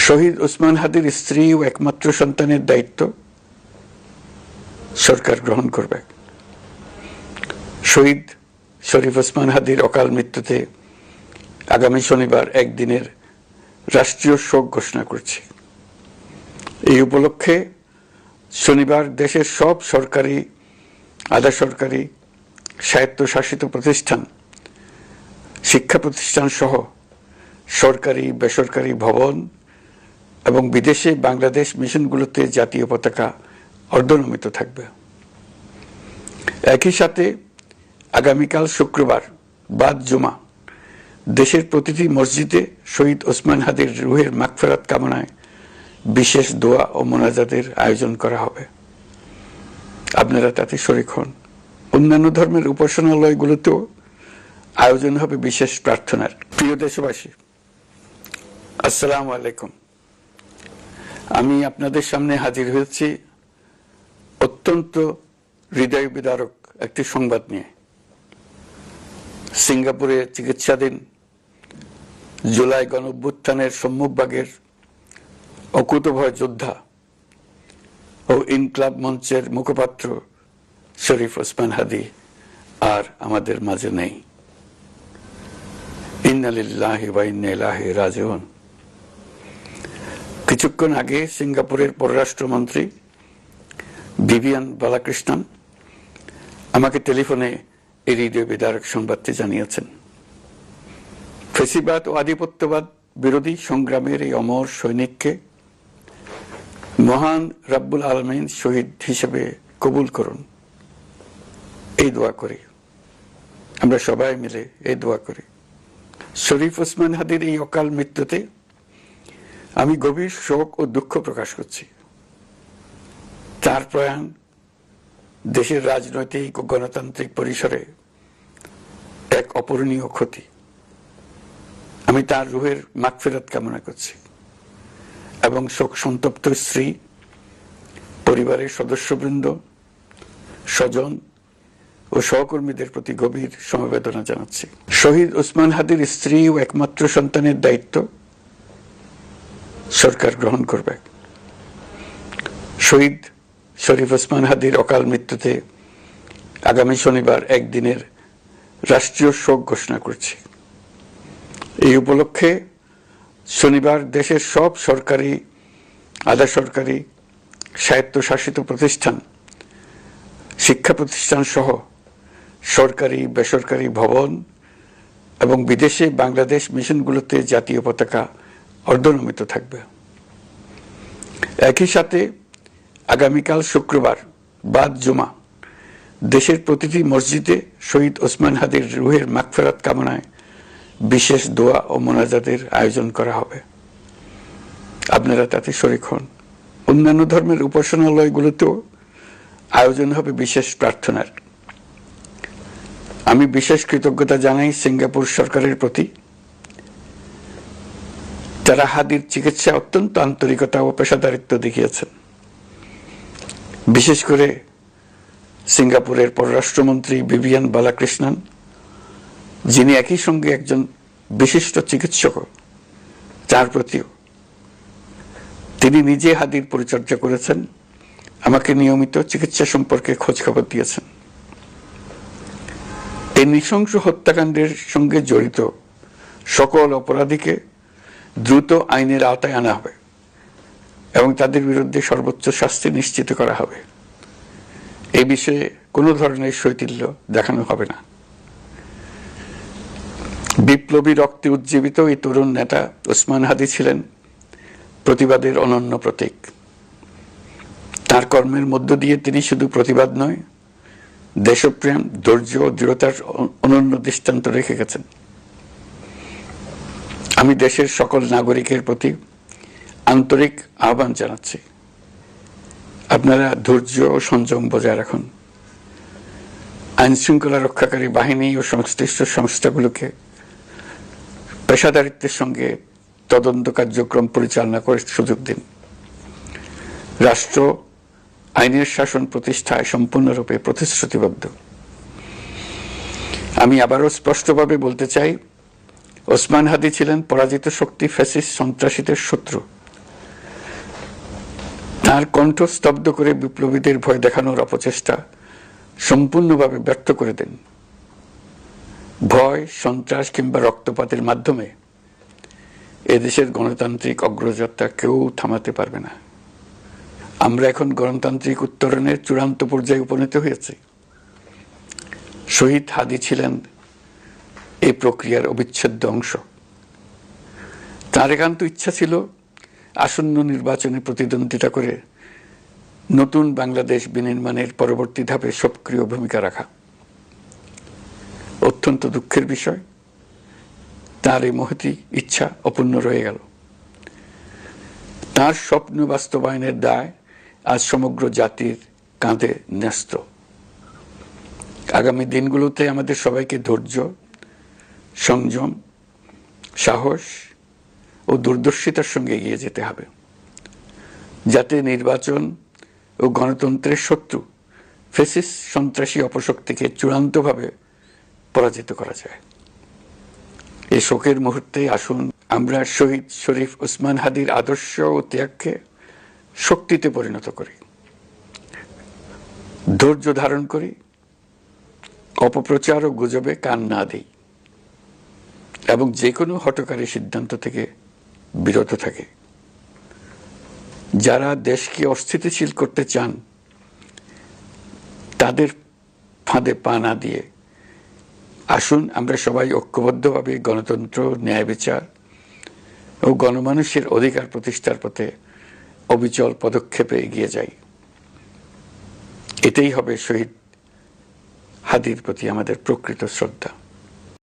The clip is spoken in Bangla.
শহীদ ওসমান হাদির স্ত্রী ও একমাত্র সন্তানের দায়িত্ব সরকার গ্রহণ করবে। শহীদ শরীফ ওসমান হাদির অকাল মৃত্যুতে আগামী শনিবার একদিনের রাষ্ট্রীয় শোক ঘোষণা করছি। এই উপলক্ষে শনিবার দেশের সব সরকারি, আধা সরকারি, স্বায়ত্তশাসিত প্রতিষ্ঠান, শিক্ষা প্রতিষ্ঠান সহ সরকারি বেসরকারি ভবন এবং বিদেশে বাংলাদেশ মিশনগুলোতে জাতীয় পতাকা অর্ধনমিত থাকবে। একই সাথে আগামীকাল শুক্রবার বাদ জুমা দেশের প্রতিটি মসজিদে শহীদ ওসমান হাদির রুহের মাগফিরাত কামনায় বিশেষ দোয়া ও মোনাজাতের আয়োজন করা হবে। আপনারা তাতে শরীক হন। অন্যান্য ধর্মের উপাসনালয়গুলোতেও আয়োজন হবে বিশেষ প্রার্থনার। প্রিয় দেশবাসী, আসসালামু আলাইকুম। আমি আপনাদের সামনে হাজির হয়েছি অত্যন্ত হৃদয় বিদারক একটি সংবাদ নিয়ে। সিঙ্গাপুরে চিকিৎসাধীন জুলাই গণঅভ্যুত্থানের সম্মুখভাগের অকুতোভয় যোদ্ধা ও ইনকলাব মঞ্চের মুখপাত্র শরীফ ওসমান হাদি আর আমাদের মাঝে নেই। ইন্না লিল্লাহি ওয়া ইন্না ইলাইহি রাজিউন। কিছুক্ষণ আগে সিঙ্গাপুরের পররাষ্ট্রমন্ত্রী ভিভিয়ান বালাকৃষ্ণন আমাকে টেলিফোনে এই হৃদয় বিদারক সংবাদটি জানিয়েছেন। ফ্যাসিবাদ ও আধিপত্যবাদ বিরোধী সংগ্রামের এই অমর সৈনিককে মহান রাব্বুল আলামিন শহীদ হিসেবে কবুল করুন, এই দোয়া করি। আমরা সবাই মিলে এই দোয়া করি। শরীফ ওসমান হাদির এই অকাল মৃত্যুতে আমি গভীর শোক ও দুঃখ প্রকাশ করছি। তার প্রয়াণ দেশের রাজনৈতিক ও গণতান্ত্রিক পরিসরে এক অপূরণীয় ক্ষতি। আমি তার রুহের মাগফিরাত কামনা করছি এবং শোক সন্তপ্ত স্ত্রী, পরিবারের সদস্যবৃন্দ, স্বজন ও সহকর্মীদের প্রতি গভীর সমবেদনা জানাচ্ছি। শহীদ ওসমান হাদির স্ত্রী ও একমাত্র সন্তানের দায়িত্ব সরকার গ্রহণ করবে। শহীদ শরীফ ওসমান হাদির অকাল মৃত্যুতে আগামী শনিবার একদিনের রাষ্ট্রীয় শোক ঘোষণা করছি। এই উপলক্ষে শনিবার দেশের সব সরকারি, আধা সরকারি, স্বায়ত্তশাসিত প্রতিষ্ঠান, শিক্ষা প্রতিষ্ঠান সহ সরকারি বেসরকারি ভবন এবং বিদেশে বাংলাদেশ মিশনগুলোতে জাতীয় পতাকা অর্ধনমিত থাকবে। একই সাথে আগামীকাল শুক্রবার বাদ জুমা দেশের প্রতিটি মসজিদে শহীদ ওসমান হাদির রুহের মাগফিরাত কামনায় বিশেষ দোয়া ও মোনাজাতের আয়োজন করা হবে। আপনারা তাতে শরীক হন। অন্যান্য ধর্মের উপাসনালয়গুলোতেও আয়োজন হবে বিশেষ প্রার্থনার। আমি বিশেষ কৃতজ্ঞতা জানাই সিঙ্গাপুর সরকারের প্রতি। তারা হাদির চিকিৎসা অত্যন্ত আন্তরিকতা ও পেশাদারিত্ব দেখিয়েছেন। বিশেষ করে সিঙ্গাপুরের পররাষ্ট্রমন্ত্রী ভিভিয়ান বালাকৃষ্ণন, যিনি একই সঙ্গে একজন বিশিষ্ট চিকিৎসক, তার প্রতিও তিনি নিজে হাদির পরিচর্যা করেছেন, আমাকে নিয়মিত চিকিৎসা সম্পর্কে খোঁজ খবর দিয়েছেন। এই নৃশংস হত্যাকাণ্ডের সঙ্গে জড়িত সকল অপরাধীকে দ্রুত আইনের আওতায় আনা হবে এবং তাদের বিরুদ্ধে সর্বোচ্চ শাস্তি নিশ্চিত করা হবে। এই বিষয়ে কোনো ধরনের শৈথিল্য দেখানো হবে না। বিপ্লবী রক্তে উজ্জীবিত এই তরুণ নেতা ওসমান হাদি ছিলেন প্রতিবাদের অনন্য প্রতীক। তার কর্মের মধ্য দিয়ে তিনি শুধু প্রতিবাদ নয়, দেশপ্রেম, ধৈর্য ও দৃঢ়তার অনন্য দৃষ্টান্ত রেখে গেছেন। আমি দেশের সকল নাগরিকের প্রতি আন্তরিক আহ্বান জানাচ্ছি, আপনারা ধৈর্য ও সংযম বজায় রাখুন। আইন শৃঙ্খলা রক্ষাকারী বাহিনী ও সংশ্লিষ্ট সংস্থাগুলোকে পেশাদারিত্বের সঙ্গে তদন্ত কার্যক্রম পরিচালনা করে সুযোগ দিন। রাষ্ট্র আইনের শাসন প্রতিষ্ঠায় সম্পূর্ণরূপে প্রতিশ্রুতিবদ্ধ। আমি আবারও স্পষ্টভাবে বলতে চাই, ওসমান হাদি ছিলেন পরাজিত শক্তি ফ্যাসিস্ট সন্ত্রাসীদের শত্রু তার কণ্ঠ স্তব্ধ করে বিপ্লবীদের ভয় দেখানোর অপচেষ্টা সম্পূর্ণভাবে ব্যর্থ করে দেন। ভয়, সন্ত্রাস কিংবা রক্তপাতের মাধ্যমে এদেশের গণতান্ত্রিক অগ্রযাত্রা কেউ থামাতে পারবে না। আমরা এখন গণতান্ত্রিক উত্তরণের চূড়ান্ত পর্যায়ে উপনীত হয়েছি। শহীদ হাদী ছিলেন এই প্রক্রিয়ার অবিচ্ছেদ্য অংশ। তার একান্ত ইচ্ছা ছিল আসন্ন নির্বাচনে প্রতিদ্বন্দ্বিতা করে নতুন বাংলাদেশ বিনির্মাণের পরবর্তী ধাপে সক্রিয় ভূমিকা রাখা। অত্যন্ত দুঃখের বিষয়, তার এই মহতী ইচ্ছা অপূর্ণ রয়ে গেল। তার স্বপ্ন বাস্তবায়নের দায় আজ সমগ্র জাতির কাঁধে ন্যস্ত। আগামী দিনগুলোতে আমাদের সবাইকে ধৈর্য, সংযম, সাহস ও দূরদর্শিতার সঙ্গে এগিয়ে যেতে হবে, যাতে নির্বাচন ও গণতন্ত্রের শত্রু ফ্যাসিস্ট সন্ত্রাসী অপশক্তিকে চূড়ান্তভাবে পরাজিত করা যায়। এই শোকের মুহূর্তে আসুন আমরা শহীদ শরীফ ওসমান হাদীর আদর্শ ও ত্যাগকে শক্তিতে পরিণত করি, ধৈর্য ধারণ করি, অপপ্রচার ও গুজবে কান না দেই এবং যে কোনো হঠকারী সিদ্ধান্ত থেকে বিরত থাকে। যারা দেশকে অস্থিতিশীল করতে চান তাদের ফাঁদে পা না দিয়ে আসুন আমরা সবাই ঐক্যবদ্ধভাবে গণতন্ত্র, ন্যায় বিচার ও গণমানুষের অধিকার প্রতিষ্ঠার পথে অবিচল পদক্ষেপে এগিয়ে যাই। এটাই হবে শহীদ হাদীর প্রতি আমাদের প্রকৃত শ্রদ্ধা।